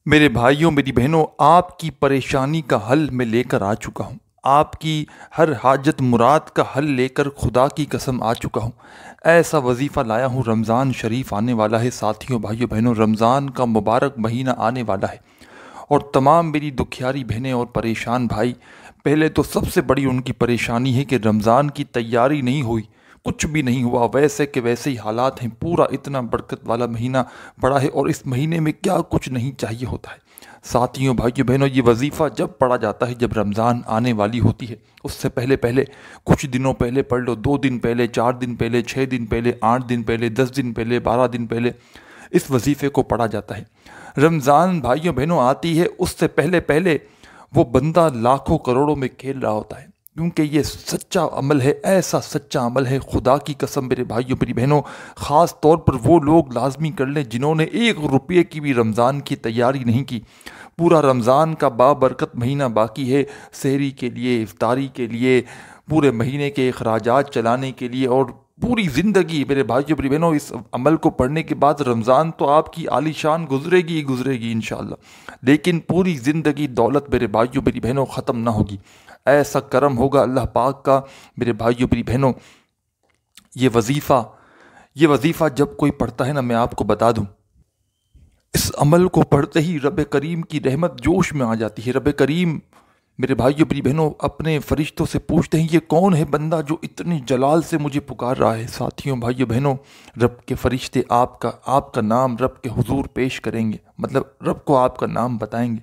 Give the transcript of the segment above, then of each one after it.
میرے بھائیوں میری بہنوں، آپ کی پریشانی کا حل میں لے کر آ چکا ہوں۔ آپ کی ہر حاجت مراد کا حل لے کر خدا کی قسم آ چکا ہوں۔ ایسا وظیفہ لایا ہوں، رمضان شریف آنے والا ہے ساتھیوں بھائیوں بہنوں، رمضان کا مبارک مہینہ آنے والا ہے، اور تمام میری دکھیاری بہنیں اور پریشان بھائی، پہلے تو سب سے بڑی ان کی پریشانی ہے کہ رمضان کی تیاری نہیں ہوئی، کچھ بھی نہیں ہوا، ویسے کہ ویسے ہی حالات ہیں۔ پورا اتنا برکت والا مہینہ پڑا ہے اور اس مہینے میں کیا کچھ نہیں چاہیے ہوتا ہے۔ ساتھیوں بھائیوں بہنوں، یہ وظیفہ جب پڑھا جاتا ہے جب رمضان آنے والی ہوتی ہے، اس سے پہلے کچھ دنوں پہلے پڑھ لو، 2 دن پہلے، 4 دن پہلے، 6 دن پہلے، 8 دن پہلے، 10 دن پہلے، 12 دن پہلے اس وظیفے کو پڑھا جاتا ہے۔ رمضان بھائیوں بہنوں آتی ہے، اس سے پہلے وہ بندہ لاکھوں کروڑوں میں کھیل رہا ہوتا ہے، کیونکہ یہ سچا عمل ہے، ایسا سچا عمل ہے، خدا کی قسم میرے بھائیوں میری بہنوں، خاص طور پر وہ لوگ لازمی کر لیں جنہوں نے 1 روپے کی بھی رمضان کی تیاری نہیں کی۔ پورا رمضان کا بابرکت مہینہ باقی ہے، سحری کے لیے، افطاری کے لیے، پورے مہینے کے اخراجات چلانے کے لیے، اور پوری زندگی میرے بھائیوں میری بہنوں اس عمل کو پڑھنے کے بعد رمضان تو آپ کی عالی شان گزرے گی انشاءاللہ، لیکن پوری زندگی دولت میرے بھائیوں میری بہنوں ختم نہ ہوگی۔ ایسا کرم ہوگا اللہ پاک کا میرے بھائیوں میری بہنوں۔ یہ وظیفہ جب کوئی پڑھتا ہے نا، میں آپ کو بتا دوں، اس عمل کو پڑھتے ہی رب کریم کی رحمت جوش میں آ جاتی ہے۔ رب کریم میرے بھائیوں میری بہنوں اپنے فرشتوں سے پوچھتے ہیں، یہ کون ہے بندہ جو اتنی جلال سے مجھے پکار رہا ہے؟ ساتھیوں بھائیوں بہنوں، رب کے فرشتے آپ کا نام رب کے حضور پیش کریں گے، مطلب رب کو آپ کا نام بتائیں گے،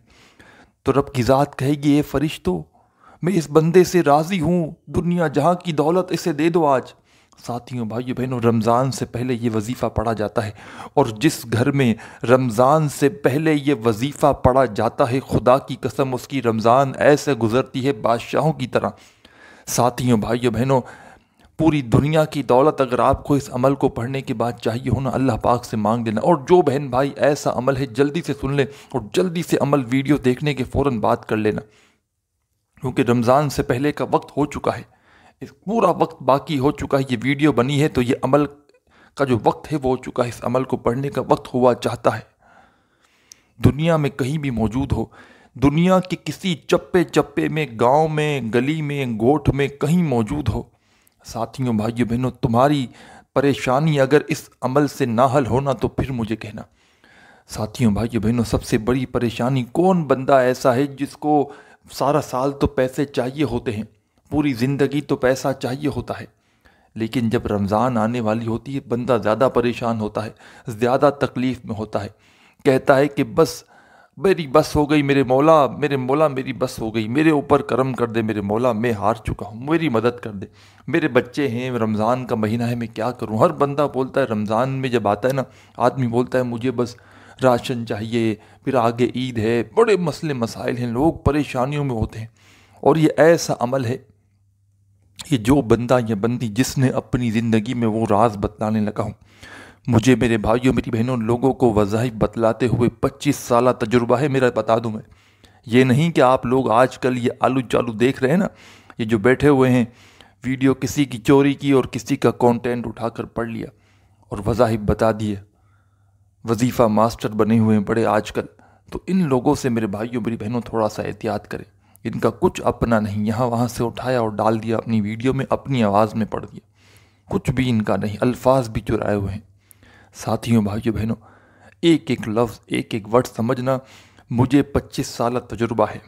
تو رب کی ذات کہے گی، اے فرشتوں، میں اس بندے سے راضی ہوں، دنیا جہاں کی دولت اسے دے دو آج۔ ساتھیوں بھائیوں بہنوں، رمضان سے پہلے یہ وظیفہ پڑھا جاتا ہے، اور جس گھر میں رمضان سے پہلے یہ وظیفہ پڑھا جاتا ہے، خدا کی قسم اس کی رمضان ایسے گزرتی ہے بادشاہوں کی طرح۔ ساتھیوں بھائیوں بہنوں، پوری دنیا کی دولت اگر آپ کو اس عمل کو پڑھنے کے بعد چاہیے ہونا، اللہ پاک سے مانگ لینا۔ اور جو بہن بھائی ایسا عمل ہے جلدی سے سن لیں، اور جلدی سے عمل ویڈیو دیکھنے کے فوراً بات کر لینا، کیونکہ رمضان سے پہلے کا وقت ہو چکا ہے، پورا وقت باقی ہو چکا ہے۔ یہ ویڈیو بنی ہے تو یہ عمل کا جو وقت ہے وہ ہو چکا ہے، اس عمل کو پڑھنے کا وقت ہوا چاہتا ہے۔ دنیا میں کہیں بھی موجود ہو، دنیا کے کسی چپے میں، گاؤں میں، گلی میں، گوٹھ میں، کہیں موجود ہو، ساتھیوں بھائیوں بہنوں، تمہاری پریشانی اگر اس عمل سے نہ حل ہونا تو پھر مجھے کہنا۔ ساتھیوں بھائیوں بہنوں، سب سے بڑی پریشانی، کون بندہ ایسا ہے جس کو سارا سال تو پیسے چاہیے ہوتے ہیں، پوری زندگی تو پیسہ چاہیے ہوتا ہے، لیکن جب رمضان آنے والی ہوتی ہے بندہ زیادہ پریشان ہوتا ہے، زیادہ تکلیف میں ہوتا ہے، کہتا ہے کہ بس میری بس ہو گئی، میرے مولا میری بس ہو گئی، میرے اوپر کرم کر دے میرے مولا، میں ہار چکا ہوں، میری مدد کر دے، میرے بچے ہیں، رمضان کا مہینہ ہے، میں کیا کروں؟ ہر بندہ بولتا ہے رمضان میں جب آتا ہے نا، آدمی بولتا ہے مجھے بس راشن چاہیے، پھر آگے عید ہے، بڑے مسئلے مسائل ہیں، لوگ پریشانیوں میں ہوتے ہیں۔ اور یہ ایسا عمل ہے، یہ جو بندہ یا بندی جس نے اپنی زندگی میں وہ راز بتلانے لگا ہوں، مجھے میرے بھائیوں میری بہنوں، لوگوں کو وظائف بتلاتے ہوئے 25 سالہ تجربہ ہے میرا، بتا دوں میں، یہ نہیں کہ آپ لوگ آج کل یہ آلو چالو دیکھ رہے ہیں نا، یہ جو بیٹھے ہوئے ہیں، ویڈیو کسی کی چوری کی اور کسی کا کانٹینٹ اٹھا کر پڑھ لیا اور وظائف بتا دیے، وظیفہ ماسٹر بنے ہوئے ہیں بڑے آج کل، تو ان لوگوں سے میرے بھائیوں میری بہنوں تھوڑا سا احتیاط کریں۔ ان کا کچھ اپنا نہیں، یہاں وہاں سے اٹھایا اور ڈال دیا اپنی ویڈیو میں، اپنی آواز میں پڑھ دیا، کچھ بھی ان کا نہیں، الفاظ بھی چرائے ہوئے ہیں۔ ساتھیوں بھائیوں بہنوں، ایک ایک لفظ، ایک ایک ورڈ سمجھنا، مجھے 25 سالہ تجربہ ہے،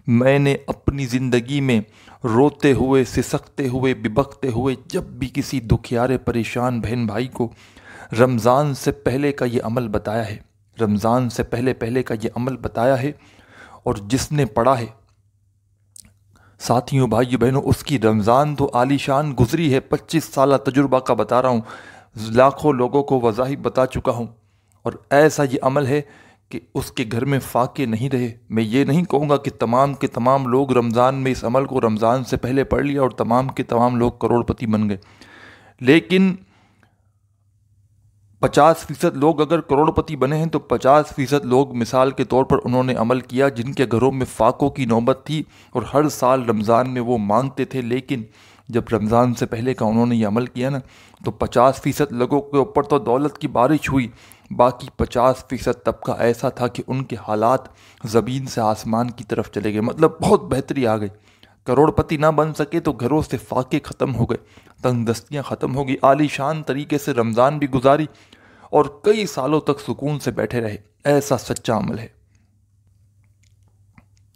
میں نے اپنی زندگی میں روتے ہوئے، سسکتے ہوئے، ببکتے ہوئے جب بھی کسی دکھیارے پریشان بہن بھائی کو رمضان سے پہلے کا یہ عمل بتایا ہے، رمضان سے پہلے کا یہ عمل بتایا ہے، اور جس نے پڑھا ہے، ساتھیوں بھائیوں بہنوں، اس کی رمضان تو عالی شان گزری ہے۔ 25 سالہ تجربہ کا بتا رہا ہوں، لاکھوں لوگوں کو وظائف بتا چکا ہوں، اور ایسا یہ عمل ہے کہ اس کے گھر میں فاقے نہیں رہے۔ میں یہ نہیں کہوں گا کہ تمام کے تمام لوگ رمضان میں اس عمل کو رمضان سے پہلے پڑھ لیا اور تمام کے تمام لوگ کروڑ پتی بن گئے، لیکن 50% لوگ اگر کروڑ پتی بنے ہیں تو 50% لوگ مثال کے طور پر انہوں نے عمل کیا جن کے گھروں میں فاقوں کی نوبت تھی، اور ہر سال رمضان میں وہ مانگتے تھے، لیکن جب رمضان سے پہلے کا انہوں نے یہ عمل کیا نا، تو 50% لوگوں کے اوپر تو دولت کی بارش ہوئی، باقی 50% طبقہ ایسا تھا کہ ان کے حالات زمین سے آسمان کی طرف چلے گئے، مطلب بہت بہتری آ گئی۔ کروڑ پتی نہ بن سکے تو گھروں سے فاقے ختم ہو گئے، تنگ دستیاں ختم ہو گئی، عالی شان طریقے سے رمضان بھی گزاری اور کئی سالوں تک سکون سے بیٹھے رہے۔ ایسا سچا عمل ہے۔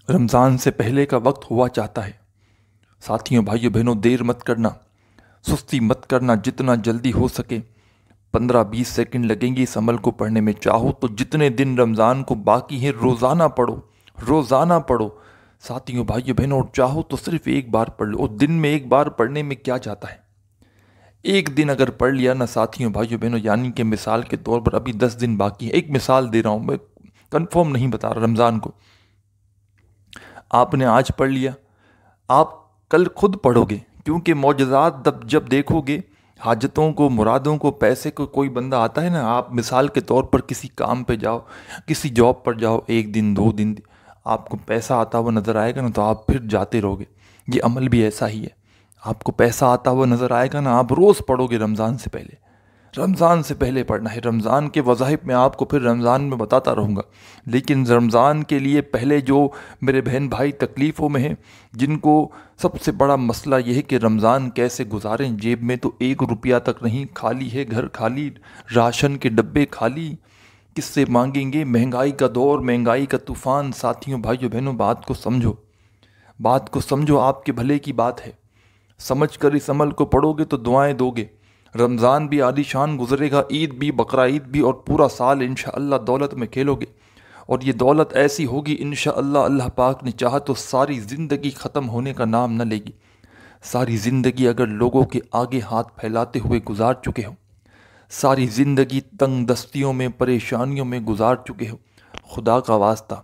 رمضان سے پہلے کا وقت ہوا چاہتا ہے۔ ساتھیوں، بھائیوں، بہنوں، دیر مت کرنا، سستی مت کرنا، جتنا جلدی ہو سکے 15-20 سیکنڈ لگیں گے اس عمل کو پڑھنے میں۔ چاہو تو جتنے دن رمضان کو باقی ہیں روزانہ پڑھو، روزانہ پڑھو ساتھیوں، بھائیوں، بہنوں، اور چاہو تو صرف ایک بار پڑھ لو۔ اور دن میں ایک بار پڑھنے میں کیا جاتا ہے؟ ایک دن اگر پڑھ لیا نا ساتھیوں، بھائیوں، بہنوں، یعنی کہ مثال کے طور پر ابھی 10 دن باقی ہے، ایک مثال دے رہا ہوں، میں کنفرم نہیں بتا رہا، رمضان کو آپ نے آج پڑھ لیا، آپ کل خود پڑھو گے، کیونکہ معجزات جب دیکھو گے، حاجتوں کو، مرادوں کو، پیسے کو، کوئی بندہ آتا ہے نا، آپ مثال کے طور پر کسی کام پہ جاؤ، کسی جاب پر جاؤ، 1 دن 2 دن آپ کو پیسہ آتا ہوا نظر آئے گا نا تو آپ پھر جاتے رہو گے۔ یہ عمل بھی ایسا ہی ہے، آپ کو پیسہ آتا ہوا نظر آئے گا نا، آپ روز پڑھو گے رمضان سے پہلے، رمضان سے پہلے پڑھنا ہے۔ رمضان کے وظائف میں آپ کو پھر رمضان میں بتاتا رہوں گا، لیکن رمضان کے لیے پہلے جو میرے بہن بھائی تکلیفوں میں ہیں، جن کو سب سے بڑا مسئلہ یہ ہے کہ رمضان کیسے گزاریں، جیب میں تو 1 روپیہ تک نہیں، خالی ہے گھر، خالی راشن کے ڈبے خالی، کس سے مانگیں گے؟ مہنگائی کا دور، مہنگائی کا طوفان۔ ساتھیوں، بھائیوں، بہنوں، بات کو سمجھو، بات کو سمجھو، آپ کے بھلے کی بات ہے، سمجھ کر اس عمل کو پڑھو گے تو دعائیں دو گے۔ رمضان بھی عالی شان گزرے گا، عید بھی، بقرعید بھی، اور پورا سال انشاءاللہ دولت میں کھیلو گے، اور یہ دولت ایسی ہوگی انشاءاللہ، اللہ پاک نے چاہا تو ساری زندگی ختم ہونے کا نام نہ لے گی۔ ساری زندگی اگر لوگوں کے آگے ہاتھ پھیلاتے ہوئے گزار چکے ہو، ساری زندگی تنگ دستیوں میں، پریشانیوں میں گزار چکے ہو، خدا کا واسطہ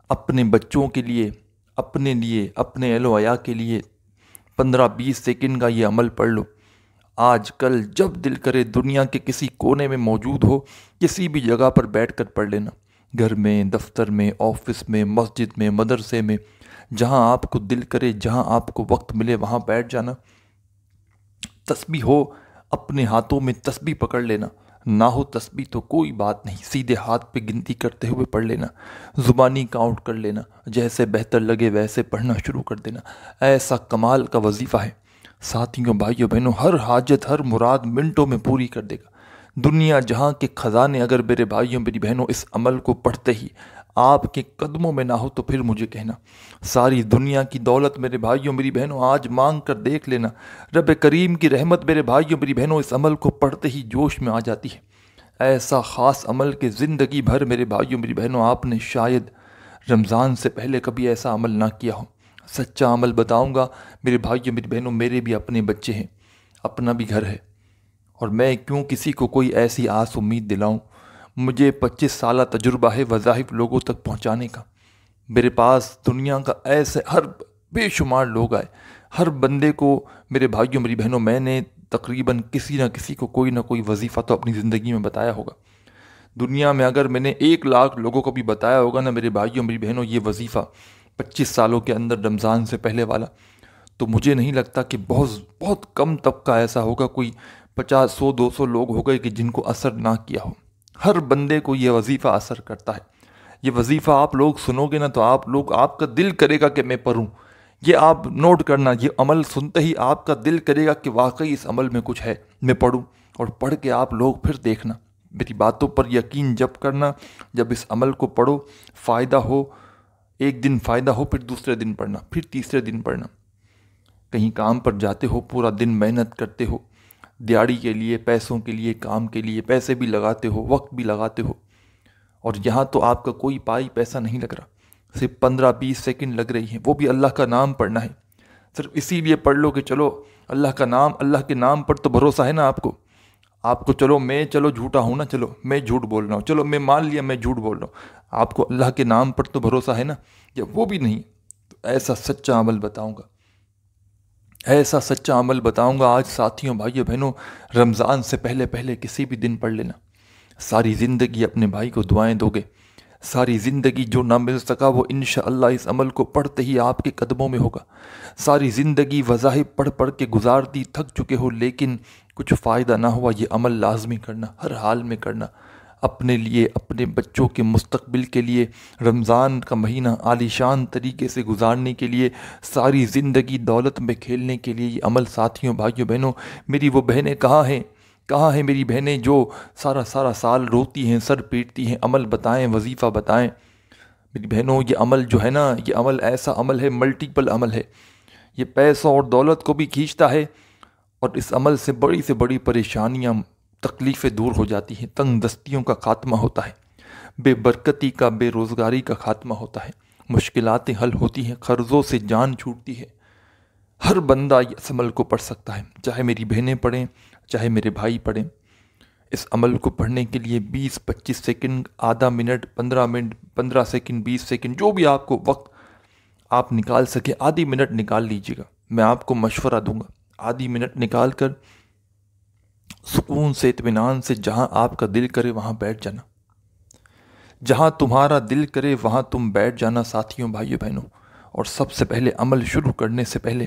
اپنے بچوں کے لیے، اپنے لیے، اپنے اہل و عیال کے لیے 15-20 سیکنڈ کا یہ عمل پڑھ لو۔ آج کل جب دل کرے دنیا کے کسی کونے میں موجود ہو، کسی بھی جگہ پر بیٹھ کر پڑھ لینا، گھر میں، دفتر میں، آفس میں، مسجد میں، مدرسے میں، جہاں آپ کو دل کرے، جہاں آپ کو وقت ملے وہاں بیٹھ جانا۔ تسبیح ہو اپنے ہاتھوں میں تسبیح پکڑ لینا، نہ ہو تسبیح تو کوئی بات نہیں، سیدھے ہاتھ پہ گنتی کرتے ہوئے پڑھ لینا، زبانی کاؤنٹ کر لینا، جیسے بہتر لگے ویسے پڑھنا شروع کر دینا۔ ایسا کمال کا وظیفہ ہے ساتھیوں، بھائیوں، بہنوں، ہر حاجت، ہر مراد منٹوں میں پوری کر دے گا۔ دنیا جہاں کے خزانے اگر میرے بھائیوں، میری بہنوں، اس عمل کو پڑھتے ہی آپ کے قدموں میں نہ ہو تو پھر مجھے کہنا۔ ساری دنیا کی دولت میرے بھائیوں، میری بہنوں، آج مانگ کر دیکھ لینا، رب کریم کی رحمت میرے بھائیوں، میری بہنوں، اس عمل کو پڑھتے ہی جوش میں آ جاتی ہے۔ ایسا خاص عمل کہ زندگی بھر میرے بھائیوں، میری بہنوں، آپ نے شاید رمضان سے پہلے کبھی ایسا عمل نہ کیا ہو۔ سچا عمل بتاؤں گا میرے بھائیوں، میری بہنوں، میرے بھی اپنے بچے ہیں، اپنا بھی گھر ہے، اور میں کیوں کسی کو کوئی ایسی آس امید دلاؤں؟ مجھے 25 سالہ تجربہ ہے وظائف لوگوں تک پہنچانے کا۔ میرے پاس دنیا کا ایسے ہر بے شمار لوگ آئے، ہر بندے کو میرے بھائیوں، میری بہنوں، میں نے تقریباً کسی نہ کسی کو کوئی نہ کوئی وظیفہ تو اپنی زندگی میں بتایا ہوگا۔ دنیا میں اگر میں نے 1 لاکھ لوگوں کو بھی بتایا ہوگا نا میرے بھائیوں، میری بہنوں، یہ وظیفہ 25 سالوں کے اندر رمضان سے پہلے والا، تو مجھے نہیں لگتا کہ بہت کم طبقہ ایسا ہوگا، کوئی 50، 100، 200 لوگ ہو گئے کہ جن کو اثر نہ کیا ہو۔ ہر بندے کو یہ وظیفہ اثر کرتا ہے۔ یہ وظیفہ آپ لوگ سنو گے نا تو آپ کا دل کرے گا کہ میں پڑھوں۔ یہ آپ نوٹ کرنا، یہ عمل سنتے ہی آپ کا دل کرے گا کہ واقعی اس عمل میں کچھ ہے، میں پڑھوں، اور پڑھ کے آپ لوگ پھر دیکھنا، میری باتوں پر یقین جب کرنا، جب اس عمل کو پڑھو، فائدہ ہو، 1 دن فائدہ ہو، پھر دوسرے دن پڑھنا، پھر تیسرے دن پڑھنا۔ کہیں کام پر جاتے ہو، پورا دن محنت کرتے ہو، دیہڑی کے لیے، پیسوں کے لیے، کام کے لیے پیسے بھی لگاتے ہو، وقت بھی لگاتے ہو، اور یہاں تو آپ کا کوئی پائی پیسہ نہیں لگ رہا، صرف 15-20 سیکنڈ لگ رہی ہیں، وہ بھی اللہ کا نام پڑھنا ہے۔ صرف اسی لیے پڑھ لو کہ چلو اللہ کا نام، اللہ کے نام پر تو بھروسہ ہے نا آپ کو چلو میں جھوٹا ہوں نا، چلو میں جھوٹ بول رہا ہوں، چلو میں مان لیا میں جھوٹ بول رہا ہوں، آپ کو اللہ کے نام پر تو بھروسہ ہے نا، یا وہ بھی نہیں، تو ایسا سچا عمل بتاؤں گا، ایسا سچا عمل بتاؤں گا آج ساتھیوں، بھائیوں، بہنوں، رمضان سے پہلے کسی بھی دن پڑھ لینا۔ ساری زندگی اپنے بھائی کو دعائیں دو گے، ساری زندگی جو نہ مل سکا وہ انشاءاللہ اس عمل کو پڑھتے ہی آپ کے قدموں میں ہوگا۔ ساری زندگی وظائف پڑھ کے گزار دی، تھک چکے ہو، لیکن کچھ فائدہ نہ ہوا، یہ عمل لازمی کرنا، ہر حال میں کرنا۔ اپنے لیے، اپنے بچوں کے مستقبل کے لیے رمضان کا مہینہ عالیشان طریقے سے گزارنے کے لیے، ساری زندگی دولت میں کھیلنے کے لیے یہ عمل ساتھیوں، بھائیوں، بہنوں، میری وہ بہنیں کہاں ہیں؟ کہاں ہیں میری بہنیں جو سارا سال روتی ہیں، سر پیٹتی ہیں؟ عمل بتائیں، وظیفہ بتائیں میری بہنوں۔ یہ عمل جو ہے نا، یہ عمل ایسا عمل ہے، ملٹیپل عمل ہے، یہ پیسوں اور دولت کو بھی کھینچتا ہے، اور اس عمل سے بڑی پریشانیاں، تکلیفیں دور ہو جاتی ہیں، تنگ دستیوں کا خاتمہ ہوتا ہے، بے برکتی کا، بے روزگاری کا خاتمہ ہوتا ہے، مشکلاتیں حل ہوتی ہیں، قرضوں سے جان چھوٹتی ہے۔ ہر بندہ اس عمل کو پڑھ سکتا ہے، چاہے میری بہنیں پڑھیں، چاہے میرے بھائی پڑھیں۔ اس عمل کو پڑھنے کے لیے 20-25 سیکنڈ، آدھا منٹ، 15 منٹ، 15 سیکنڈ، 20 سیکنڈ، جو بھی آپ کو وقت آپ نکال سکیں، آدھی منٹ نکال لیجیے گا۔ میں آپ کو مشورہ دوں گا، آدھی منٹ نکال کر سکون سے، اطمینان سے، جہاں آپ کا دل کرے وہاں بیٹھ جانا، جہاں تمہارا دل کرے وہاں تم بیٹھ جانا ساتھیوں، بھائیوں، بہنوں۔ اور سب سے پہلے عمل شروع کرنے سے پہلے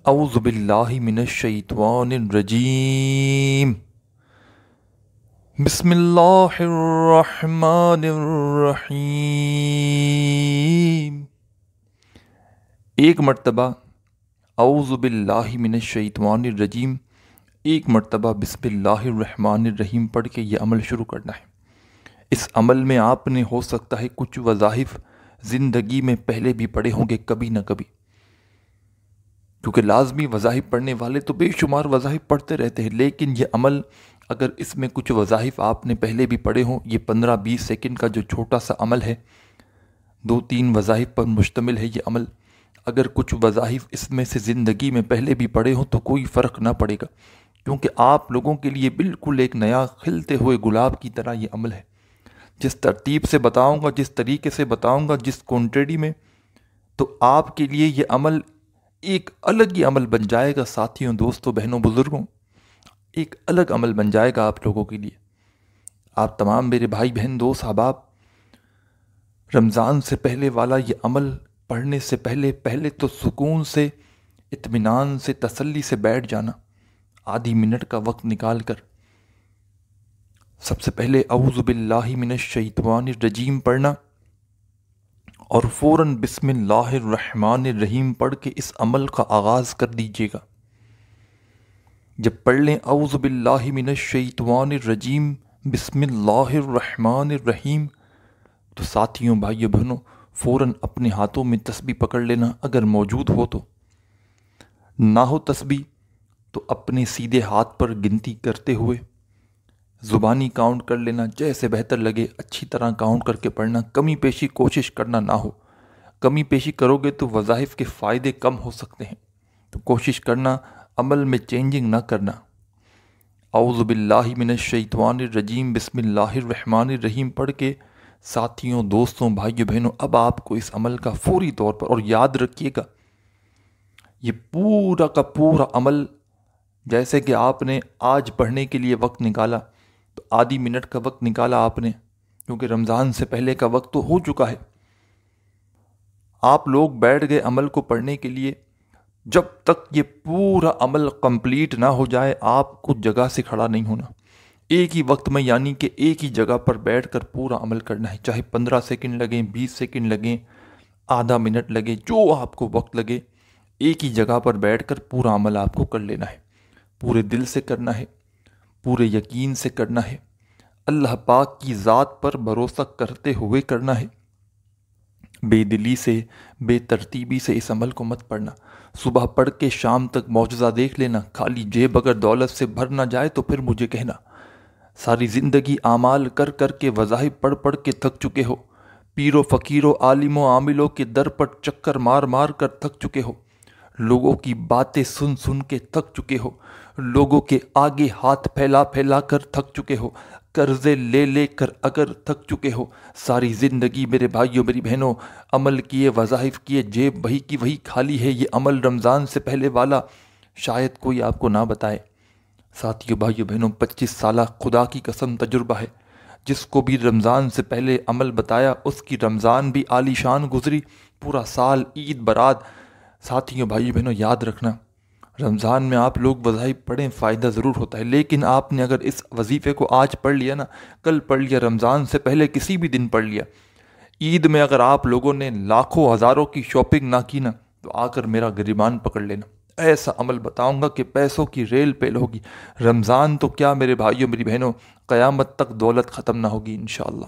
اعوذ باللہ من الشیطان الرجیم، بسم اللہ الرحمن الرحیم، ایک مرتبہ اعوذ باللہ من الشیطان الرجیم، ایک مرتبہ بسم اللہ الرحمن الرحیم پڑھ کے یہ عمل شروع کرنا ہے۔ اس عمل میں آپ نے ہو سکتا ہے کچھ وظائف زندگی میں پہلے بھی پڑھے ہوں گے کبھی نہ کبھی، کیونکہ لازمی وظائف پڑھنے والے تو بے شمار وظائف پڑھتے رہتے ہیں، لیکن یہ عمل اگر اس میں کچھ وظائف آپ نے پہلے بھی پڑھے ہوں، یہ 15-20 سیکنڈ کا جو چھوٹا سا عمل ہے، 2-3 وظائف پر مشتمل ہے یہ عمل، اگر کچھ وظائف اس میں سے زندگی میں پہلے بھی پڑھے ہوں تو کوئی فرق نہ پڑے گا، کیونکہ آپ لوگوں کے لیے بالکل ایک نیا کھلتے ہوئے گلاب کی طرح یہ عمل ہے۔ جس ترتیب سے بتاؤں گا، جس طریقے سے بتاؤں گا، جس کوانٹٹی میں، تو آپ کے لیے یہ عمل ایک الگ ہی عمل بن جائے گا ساتھیوں، دوستوں، بہنوں، بزرگوں، ایک الگ عمل بن جائے گا آپ لوگوں کے لیے۔ آپ تمام میرے بھائی بہن دوست احباب، رمضان سے پہلے والا یہ عمل پڑھنے سے پہلے تو سکون سے، اطمینان سے، تسلی سے بیٹھ جانا، آدھی منٹ کا وقت نکال کر سب سے پہلے اعوذ باللہ من الشیطان الرجیم پڑھنا، اور فوراً بسم اللہ الرحمن الرحیم پڑھ کے اس عمل کا آغاز کر دیجیے گا۔ جب پڑھ لیں اعوذ باللہ من الشیطان الرجیم بسم اللہ الرحمن الرحیم، تو ساتھیوں، بھائیوں، بہنوں، فوراً اپنے ہاتھوں میں تسبیح پکڑ لینا، اگر موجود ہو تو، نہ ہو تسبیح تو اپنے سیدھے ہاتھ پر گنتی کرتے ہوئے زبانی کاؤنٹ کر لینا، جیسے بہتر لگے، اچھی طرح کاؤنٹ کر کے پڑھنا، کمی پیشی کوشش کرنا نہ ہو، کمی پیشی کرو گے تو وظائف کے فائدے کم ہو سکتے ہیں، تو کوشش کرنا عمل میں چینجنگ نہ کرنا۔ اعوذ باللہ من الشیطان الرجیم بسم اللہ الرحمن الرحیم پڑھ کے ساتھیوں، دوستوں، بھائیوں، بہنوں، اب آپ کو اس عمل کا فوری طور پر، اور یاد رکھیے گا یہ پورا کا پورا عمل، جیسے کہ آپ نے آج پڑھنے کے لیے وقت نکالا تو آدھی منٹ کا وقت نکالا آپ نے، کیونکہ رمضان سے پہلے کا وقت تو ہو چکا ہے، آپ لوگ بیٹھ گئے عمل کو پڑھنے کے لیے، جب تک یہ پورا عمل کمپلیٹ نہ ہو جائے آپ کو جگہ سے کھڑا نہیں ہونا، ایک ہی وقت میں، یعنی کہ ایک ہی جگہ پر بیٹھ کر پورا عمل کرنا ہے، چاہے 15 سیکنڈ لگیں، 20 سیکنڈ لگیں، آدھا منٹ لگے، جو آپ کو وقت لگے، ایک ہی جگہ پر بیٹھ کر پورا عمل آپ کو کر لینا ہے، پورے دل سے کرنا ہے، پورے یقین سے کرنا ہے، اللہ پاک کی ذات پر بھروسہ کرتے ہوئے کرنا ہے، بے دلی سے، بے ترتیبی سے اس عمل کو مت پڑھنا۔ صبح پڑھ کے شام تک معجزہ دیکھ لینا، خالی جیب اگر دولت سے بھر نہ جائے تو پھر مجھے کہنا، ساری زندگی اعمال کر کر کے، وظائف پڑھ پڑھ کے تھک چکے ہو، پیروں فقیروں، عالموں عاملوں کے در پر چکر مار مار کر تھک چکے ہو، لوگوں کی باتیں سن سن کے تھک چکے ہو، لوگوں کے آگے ہاتھ پھیلا پھیلا کر تھک چکے ہو، قرضے لے لے کر اگر تھک چکے ہو، ساری زندگی میرے بھائیوں، میری بہنوں، عمل کیے، وظائف کیے، جیب وہی کی وہی خالی ہے، یہ عمل رمضان سے پہلے والا شاید کوئی آپ کو نہ بتائے۔ ساتھیوں، بھائیوں، بہنوں، 25 سالہ خدا کی قسم تجربہ ہے، جس کو بھی رمضان سے پہلے عمل بتایا اس کی رمضان بھی عالی شان گزری، پورا سال عید برات۔ ساتھیوں، بھائیوں، بہنوں، یاد رکھنا رمضان میں آپ لوگ وظائف پڑھیں، فائدہ ضرور ہوتا ہے، لیکن آپ نے اگر اس وظیفے کو آج پڑھ لیا نا، کل پڑھ لیا، رمضان سے پہلے کسی بھی دن پڑھ لیا، عید میں اگر آپ لوگوں نے لاکھوں ہزاروں کی شاپنگ نہ کی نا، تو آ کر میرا گریبان پکڑ لینا، ایسا عمل بتاؤں گا کہ پیسوں کی ریل پیل ہوگی۔ رمضان تو کیا میرے بھائیوں میری بہنوں، قیامت تک دولت ختم نہ ہوگی انشاءاللہ۔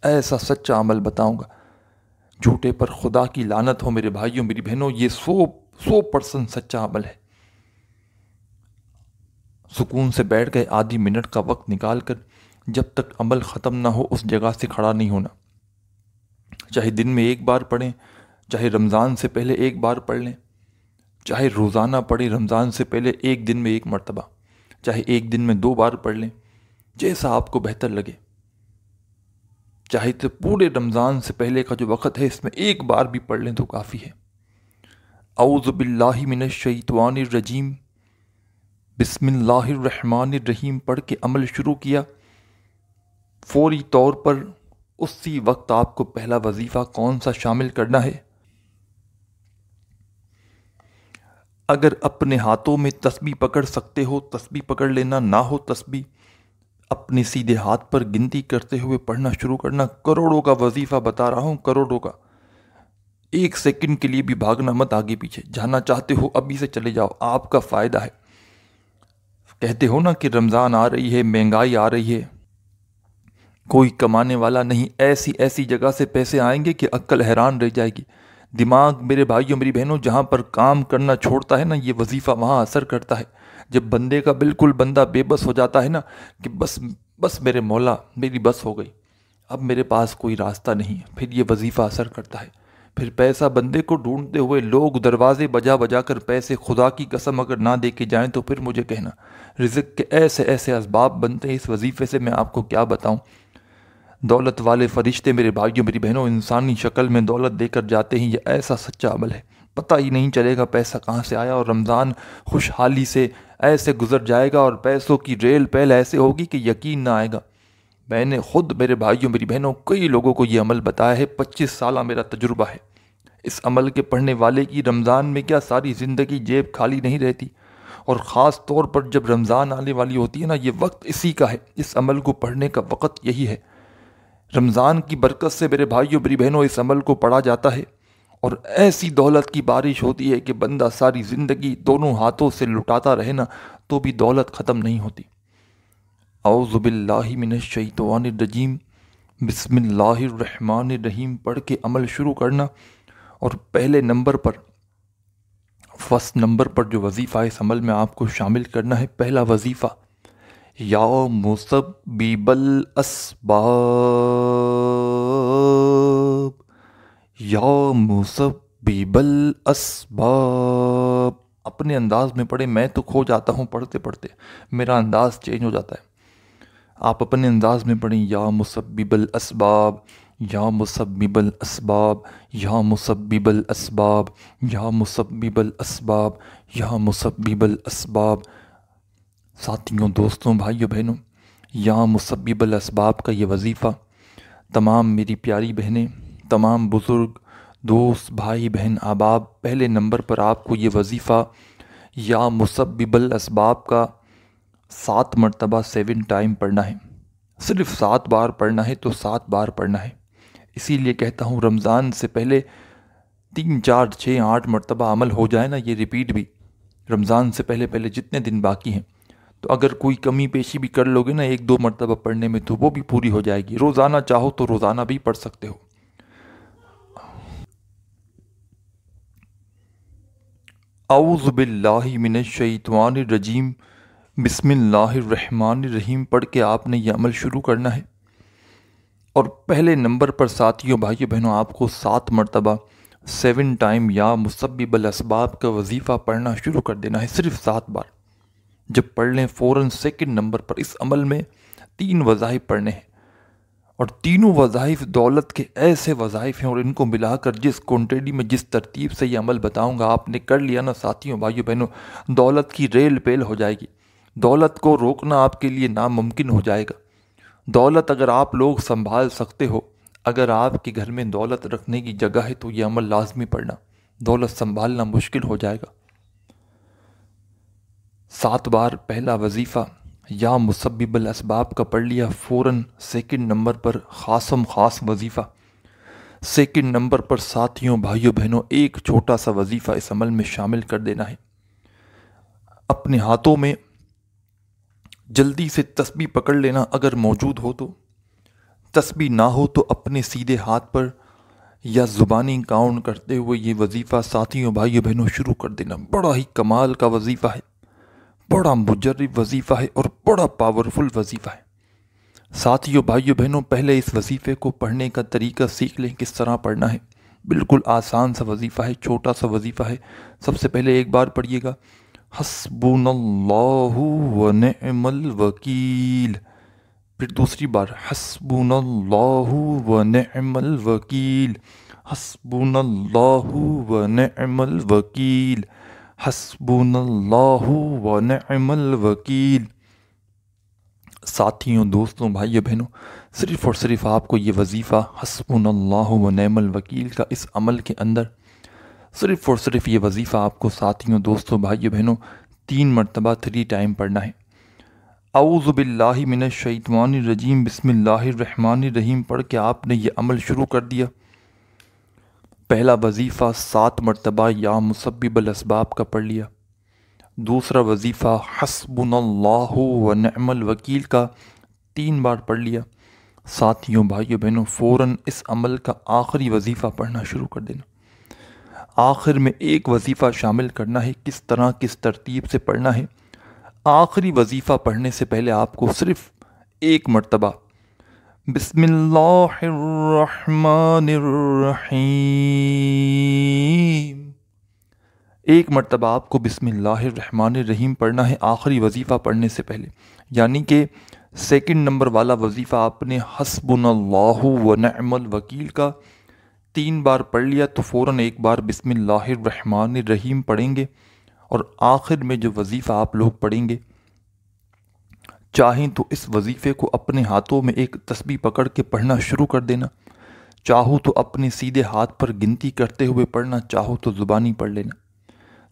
ایسا سچا عمل بتاؤں گا، جھوٹے پر خدا کی لعنت ہو میرے بھائیوں میری بہنوں، یہ 100% سچا عمل ہے۔ سکون سے بیٹھ گئے، آدھی منٹ کا وقت نکال کر، جب تک عمل ختم نہ ہو اس جگہ سے کھڑا نہیں ہونا، چاہے دن میں ایک بار پڑھیں، چاہے رمضان سے پہلے ایک بار پڑھ لیں، چاہے روزانہ پڑھیں رمضان سے پہلے ایک دن میں ایک مرتبہ، چاہے ایک دن میں 2 بار پڑھ لیں، جیسا آپ کو بہتر لگے، چاہے تو پورے رمضان سے پہلے کا جو وقت ہے اس میں ایک بار بھی پڑھ لیں تو کافی ہے۔ اعوذ باللہ من الشیطان الرجیم، بسم اللہ الرحمن الرحیم پڑھ کے عمل شروع کیا، فوری طور پر اسی وقت آپ کو پہلا وظیفہ کون سا شامل کرنا ہے؟ اگر اپنے ہاتھوں میں تسبیح پکڑ سکتے ہو تسبیح پکڑ لینا، نہ ہو تسبیح اپنے سیدھے ہاتھ پر گنتی کرتے ہوئے پڑھنا شروع کرنا۔ کروڑوں کا وظیفہ بتا رہا ہوں، کروڑوں کا، 1 سیکنڈ کے لیے بھی بھاگنا مت آگے پیچھے، جانا چاہتے ہو ابھی سے چلے جاؤ، آپ کا فائدہ ہے۔ کہتے ہو نا کہ رمضان آ رہی ہے، مہنگائی آ رہی ہے، کوئی کمانے والا نہیں، ایسی ایسی جگہ سے پیسے آئیں گے کہ عقل حیران رہ جائے گی۔ دماغ میرے بھائیوں میری بہنوں جہاں پر کام کرنا چھوڑتا ہے نا، یہ وظیفہ وہاں اثر کرتا ہے۔ جب بندے کا بالکل بندہ بے بس ہو جاتا ہے نا کہ بس میرے مولا میری بس ہو گئی، اب میرے پاس کوئی راستہ نہیں، پھر یہ وظیفہ اثر کرتا ہے۔ پھر پیسہ بندے کو ڈھونڈتے ہوئے لوگ دروازے بجا بجا کر پیسے، خدا کی قسم اگر نہ دے کے جائیں تو پھر مجھے کہنا۔ رزق کے ایسے ایسے اسباب بنتے ہیں اس وظیفے سے، میں آپ کو کیا بتاؤں۔ دولت والے فرشتے میرے بھائیوں میری بہنوں انسانی شکل میں دولت دے کر جاتے ہیں، یہ ایسا سچا عمل ہے، پتہ ہی نہیں چلے گا پیسہ کہاں سے آیا، اور رمضان خوشحالی سے ایسے گزر جائے گا اور پیسوں کی ریل پیل ایسے ہوگی کہ یقین نہ آئے گا۔ میں نے خود میرے بھائیوں میری بہنوں کئی لوگوں کو یہ عمل بتایا ہے، 25 سالہ میرا تجربہ ہے اس عمل کے۔ پڑھنے والے کی رمضان میں کیا ساری زندگی جیب خالی نہیں رہتی، اور خاص طور پر جب رمضان آنے والی ہوتی ہے نا، یہ وقت اسی کا ہے، اس عمل کو پڑھنے کا وقت یہی ہے۔ رمضان کی برکت سے میرے بھائیوں میری بہنوں اس عمل کو پڑھا جاتا ہے، اور ایسی دولت کی بارش ہوتی ہے کہ بندہ ساری زندگی دونوں ہاتھوں سے لٹاتا رہے نا تو بھی دولت ختم نہیں ہوتی۔ اعوذ باللہ من الشیطان الرجیم، بسم اللہ الرحمن الرحیم پڑھ کے عمل شروع کرنا، اور پہلے نمبر پر، فرسٹ نمبر پر جو وظیفہ اس عمل میں آپ کو شامل کرنا ہے، پہلا وظیفہ، یا مسبب الاسباب، یا مسبب الاسباب، اپنے انداز میں پڑھیں، میں تو کھو جاتا ہوں پڑھتے پڑھتے، میرا انداز چینج ہو جاتا ہے، آپ اپنے انداز میں پڑھیں، یا مسبب الاسباب، یا مسبب الاسباب، یا مسبب الاسباب، یا مسبب الاسباب، یا مسبب الاسباب۔ ساتھیوں، دوستوں، بھائیوں بہنوں، یا مسبب الاسباب کا یہ وظیفہ تمام میری پیاری بہنیں، تمام بزرگ دوست بھائی بہن احباب، پہلے نمبر پر آپ کو یہ وظیفہ یا مسبب الاسباب کا 7 مرتبہ 7 ٹائم پڑھنا ہے، صرف 7 بار پڑھنا ہے تو 7 بار پڑھنا ہے۔ اسی لیے کہتا ہوں رمضان سے پہلے 3 4 6 8 مرتبہ عمل ہو جائے نا، یہ ریپیٹ بھی رمضان سے پہلے جتنے دن باقی ہیں، تو اگر کوئی کمی پیشی بھی کر لوگے نا 1 2 مرتبہ پڑھنے میں تو وہ بھی پوری ہو جائے گی۔ روزانہ چاہو تو روزانہ بھی پڑھ سکتے ہو۔ اعوذ باللہ من الشیطان الرجیم، بسم اللہ الرحمن الرحیم پڑھ کے آپ نے یہ عمل شروع کرنا ہے، اور پہلے نمبر پر ساتھیوں بھائیوں بہنوں آپ کو 7 مرتبہ 7 ٹائم یا مسبب الاسباب کا وظیفہ پڑھنا شروع کر دینا ہے، صرف 7 بار۔ جب پڑھ لیں فوراً سیکنڈ نمبر پر اس عمل میں 3 وظائف پڑھنے ہیں، اور تینوں وظائف دولت کے ایسے وظائف ہیں، اور ان کو ملا کر جس کوانٹٹی میں جس ترتیب سے یہ عمل بتاؤں گا آپ نے کر لیا نا ساتھیوں بھائیوں بہنوں، دولت کی ریل پیل ہو جائے گی، دولت کو روکنا آپ کے لیے ناممکن ہو جائے گا۔ دولت اگر آپ لوگ سنبھال سکتے ہو، اگر آپ کے گھر میں دولت رکھنے کی جگہ ہے تو یہ عمل لازمی پڑھنا، دولت سنبھالنا مشکل ہو جائے گا۔ 7 بار پہلا وظیفہ یا مسبب الاسباب کا پڑھ لیا، فوراً سیکنڈ نمبر پر خاصم خاص وظیفہ، سیکنڈ نمبر پر ساتھیوں بھائیوں بہنوں ایک چھوٹا سا وظیفہ اس عمل میں شامل کر دینا ہے۔ اپنے ہاتھوں میں جلدی سے تسبیح پکڑ لینا اگر موجود ہو تو، تسبیح نہ ہو تو اپنے سیدھے ہاتھ پر یا زبانی کاؤنٹ کرتے ہوئے یہ وظیفہ ساتھیوں بھائیوں بہنوں شروع کر دینا۔ بڑا ہی کمال کا وظیفہ ہے، بڑا مجرب وظیفہ ہے اور بڑا پاورفل وظیفہ ہے۔ ساتھیوں بھائیوں بہنوں پہلے اس وظیفے کو پڑھنے کا طریقہ سیکھ لیں، کس طرح پڑھنا ہے۔ بالکل آسان سا وظیفہ ہے، چھوٹا سا وظیفہ ہے۔ سب سے پہلے ایک بار پڑھیے گا، حسبنا اللہ و نعم الوکیل، پھر دوسری بار حسبنا اللہ و نعم الوکیل، حسبنا اللہ و نعم الوکیل، حسبنا اللہ و نعم الوکیل۔ ساتھیوں دوستوں بھائیوں بہنوں صرف اور صرف آپ کو یہ وظیفہ حسبنا اللہ و نعم الوکیل کا اس عمل کے اندر صرف اور صرف یہ وظیفہ آپ کو ساتھیوں دوستوں بھائیوں بہنوں 3 مرتبہ 3 ٹائم پڑھنا ہے۔ اعوذ باللہ من الشیطان الرجیم بسم اللہ الرحمن الرحیم پڑھ کے آپ نے یہ عمل شروع کر دیا۔ پہلا وظیفہ 7 مرتبہ یا مسبب الاسباب کا پڑھ لیا، دوسرا وظیفہ حسبنا اللہ و نعم الوکیل کا 3 بار پڑھ لیا۔ ساتھیوں بھائیوں بہنوں فوراً اس عمل کا آخری وظیفہ پڑھنا شروع کر دینا۔ آخر میں ایک وظیفہ شامل کرنا ہے، کس طرح کس ترتیب سے پڑھنا ہے۔ آخری وظیفہ پڑھنے سے پہلے آپ کو صرف ایک مرتبہ بسم اللہ الرحمن الرحیم، ایک مرتبہ آپ کو بسم اللہ الرحمن الرحیم پڑھنا ہے آخری وظیفہ پڑھنے سے پہلے، یعنی کہ سیکنڈ نمبر والا وظیفہ آپ نے حسبنا اللہ و نعم الوکیل کا 3 بار پڑھ لیا تو فوراً ایک بار بسم اللہ الرحمن الرحیم پڑھیں گے، اور آخر میں جو وظیفہ آپ لوگ پڑھیں گے، چاہیں تو اس وظیفے کو اپنے ہاتھوں میں ایک تسبیح پکڑ کے پڑھنا شروع کر دینا، چاہو تو اپنے سیدھے ہاتھ پر گنتی کرتے ہوئے پڑھنا، چاہو تو زبانی پڑھ لینا۔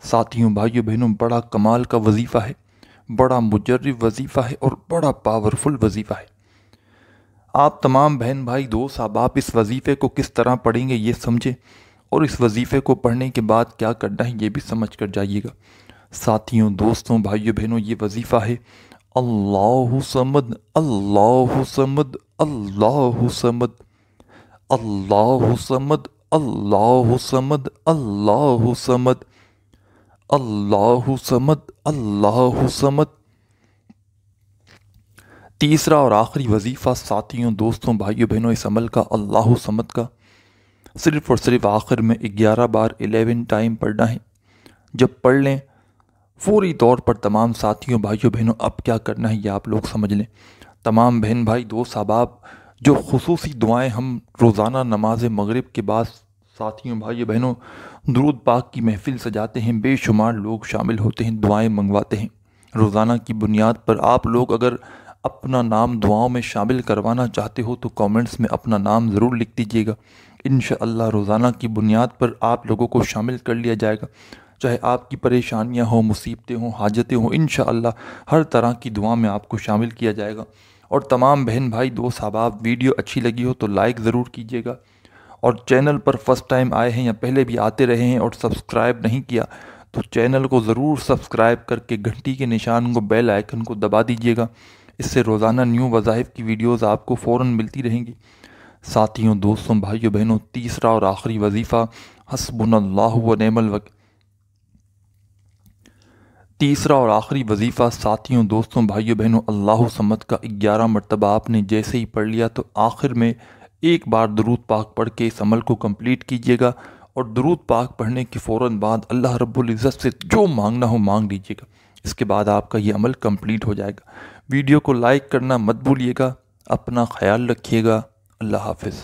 ساتھیوں بھائیوں بہنوں بڑا کمال کا وظیفہ ہے، بڑا مجرب وظیفہ ہے اور بڑا پاورفل وظیفہ ہے۔ آپ تمام بہن بھائی دوست احباب اس وظیفے کو کس طرح پڑھیں گے یہ سمجھیں، اور اس وظیفے کو پڑھنے کے بعد کیا کرنا ہے یہ بھی سمجھ کر جائیے گا۔ ساتھیوں دوستوں بھائیوں بہنوں یہ وظیفہ ہے اللہ صمد اللہ صمد اللہ صمد اللہ صمد اللہ صمد اللہ صمد اللہ صمد اللہ صمد۔ تیسرا اور آخری وظیفہ ساتھیوں دوستوں بھائیوں بہنوں اس عمل کا اللہ صمد کا صرف اور صرف آخر میں 11 بار 11 ٹائم پڑھنا ہے۔ جب پڑھ لیں فوری طور پر تمام ساتھیوں بھائیوں بہنوں اب کیا کرنا ہے یہ آپ لوگ سمجھ لیں۔ تمام بہن بھائی دوست احباب جو خصوصی دعائیں ہم روزانہ نماز مغرب کے بعد ساتھیوں بھائیوں بہنوں درود پاک کی محفل سجاتے ہیں، بے شمار لوگ شامل ہوتے ہیں، دعائیں منگواتے ہیں روزانہ کی بنیاد پر۔ آپ لوگ اگر اپنا نام دعاؤں میں شامل کروانا چاہتے ہو تو کامنٹس میں اپنا نام ضرور لکھ دیجیے گا، انشاءاللہ روزانہ کی بنیاد پر آپ لوگوں کو شامل کر لیا جائے گا۔ چاہے آپ کی پریشانیاں ہوں، مصیبتیں ہوں، حاجتیں ہوں، انشاءاللہ ہر طرح کی دعا میں آپ کو شامل کیا جائے گا۔ اور تمام بہن بھائی دوست احباب ویڈیو اچھی لگی ہو تو لائک ضرور کیجیے گا، اور چینل پر فرسٹ ٹائم آئے ہیں یا پہلے بھی آتے رہے ہیں اور سبسکرائب نہیں کیا تو چینل کو ضرور سبسکرائب کر کے گھنٹی کے نشان کو بیل آئیکن کو دبا دیجیے گا، اس سے روزانہ نیو وظائف کی ویڈیوز آپ کو فوراً ملتی رہیں گی۔ ساتھیوں دوستوں بھائیوں بہنوں تیسرا اور آخری وظیفہ حسبنا اللہ و نعم الوکیل، تیسرا اور آخری وظیفہ ساتھیوں دوستوں بھائیوں بہنوں اللہ صمد کا 11 مرتبہ آپ نے جیسے ہی پڑھ لیا تو آخر میں ایک بار درود پاک پڑھ کے اس عمل کو کمپلیٹ کیجیے گا، اور درود پاک پڑھنے کے فوراً بعد اللہ رب العزت سے جو مانگنا ہو مانگ لیجیے گا، اس کے بعد آپ کا یہ عمل کمپلیٹ ہو جائے گا۔ ویڈیو کو لائک کرنا مت بھولیے گا، اپنا خیال رکھیے گا، اللہ حافظ۔